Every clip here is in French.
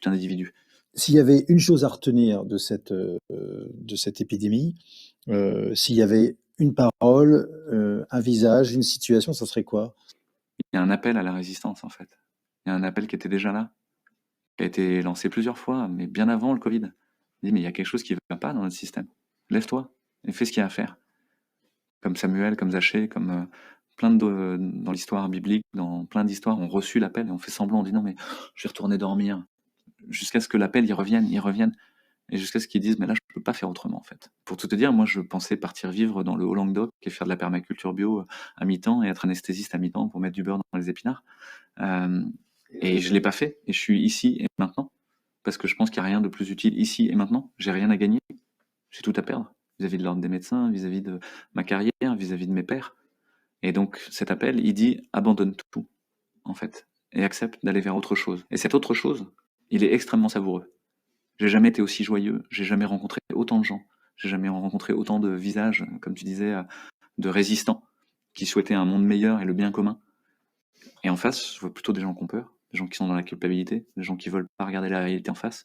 tout individu. S'il y avait une chose à retenir de cette épidémie, s'il y avait une parole, un visage, une situation, ça serait quoi? Il y a un appel à la résistance, en fait. Il y a un appel qui était déjà là, qui a été lancé plusieurs fois, mais bien avant le Covid. Il dit, mais il y a quelque chose qui ne va pas dans notre système. Lève-toi et fais ce qu'il y a à faire. Comme Samuel, comme Zachée, comme plein dans l'histoire biblique, dans plein d'histoires, on reçu l'appel et on fait semblant, on dit non, mais je vais retourner dormir. Jusqu'à ce que l'appel y revienne. Et jusqu'à ce qu'ils disent, mais là, je peux pas faire autrement, en fait. Pour tout te dire, moi, je pensais partir vivre dans le Haut-Languedoc et faire de la permaculture bio à mi-temps et être anesthésiste à mi-temps pour mettre du beurre dans les épinards. Et je l'ai pas fait. Et je suis ici et maintenant. Parce que je pense qu'il n'y a rien de plus utile ici et maintenant. J'ai rien à gagner. J'ai tout à perdre. Vis-à-vis de l'ordre des médecins, vis-à-vis de ma carrière, vis-à-vis de mes pairs. Et donc, cet appel, il dit, abandonne tout, en fait. Et accepte d'aller vers autre chose. Et cette autre chose, il est extrêmement savoureux. J'ai jamais été aussi joyeux, j'ai jamais rencontré autant de gens, j'ai jamais rencontré autant de visages, comme tu disais, de résistants, qui souhaitaient un monde meilleur et le bien commun. Et en face, je vois plutôt des gens qui ont peur, des gens qui sont dans la culpabilité, des gens qui veulent pas regarder la réalité en face,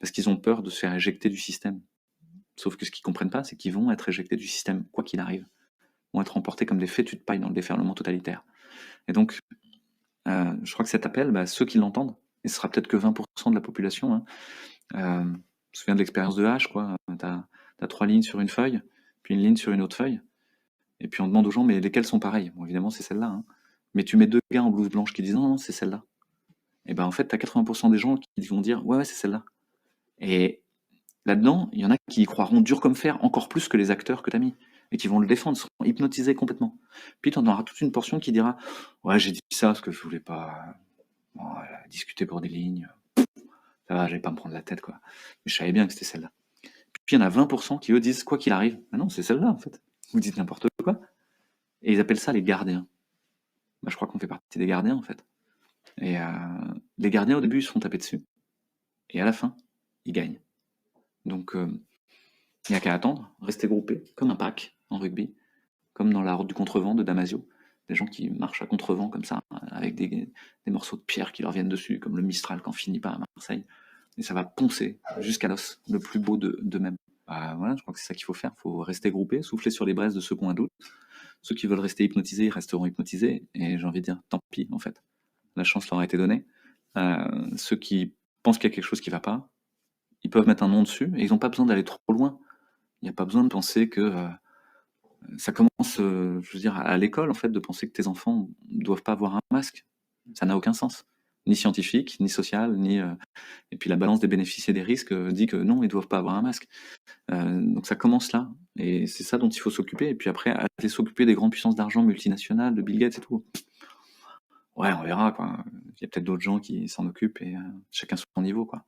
parce qu'ils ont peur de se faire éjecter du système. Sauf que ce qu'ils comprennent pas, c'est qu'ils vont être éjectés du système, quoi qu'il arrive. Ils vont être emportés comme des fétus de paille dans le déferlement totalitaire. Et donc, je crois que cet appel, ceux qui l'entendent, et ce sera peut-être que 20% de la population, hein, je me souviens de l'expérience de H, quoi. T'as 3 lignes sur une feuille, puis une ligne sur une autre feuille, et puis on demande aux gens, mais lesquelles sont pareilles? Bon, évidemment, c'est celle-là, hein. Mais tu mets deux gars en blouse blanche qui disent non, non, c'est celle-là. Et ben en fait, t'as 80% des gens qui vont dire ouais, ouais, c'est celle-là. Et là-dedans, il y en a qui y croiront dur comme fer, encore plus que les acteurs que t'as mis, et qui vont le défendre, seront hypnotisés complètement. Puis t'en auras toute une portion qui dira ouais, j'ai dit ça parce que je voulais pas discuter pour des lignes. Ça va, j'allais pas me prendre la tête, quoi. Mais je savais bien que c'était celle-là. Puis il y en a 20% qui eux disent quoi qu'il arrive. Ah non, c'est celle-là en fait. Vous dites n'importe quoi. Et ils appellent ça les gardiens. Je crois qu'on fait partie des gardiens en fait. Et les gardiens au début ils se font taper dessus. Et à la fin, ils gagnent. Donc il n'y a qu'à attendre, rester groupés, comme un pack en rugby, comme dans la route du contrevent de Damasio. Des gens qui marchent à contrevent comme ça, avec des morceaux de pierre qui leur viennent dessus, comme le Mistral quand finit pas à Marseille. Et ça va poncer jusqu'à l'os, le plus beau d'eux-mêmes. Voilà, je crois que c'est ça qu'il faut faire. Il faut rester groupé, souffler sur les braises de ceux qui ont un doute. Ceux qui veulent rester hypnotisés, ils resteront hypnotisés. Et j'ai envie de dire, tant pis, en fait. La chance leur a été donnée. Ceux qui pensent qu'il y a quelque chose qui ne va pas, ils peuvent mettre un nom dessus et ils n'ont pas besoin d'aller trop loin. Il n'y a pas besoin de penser que ça commence, je veux dire, à l'école, en fait, de penser que tes enfants ne doivent pas avoir un masque. Ça n'a aucun sens. Ni scientifique, ni social, ni. Et puis la balance des bénéfices et des risques dit que non, ils ne doivent pas avoir un masque. Donc ça commence là. Et c'est ça dont il faut s'occuper. Et puis après, aller s'occuper des grandes puissances d'argent multinationales, de Bill Gates et tout. Ouais, on verra, quoi. Il y a peut-être d'autres gens qui s'en occupent et chacun son niveau, quoi.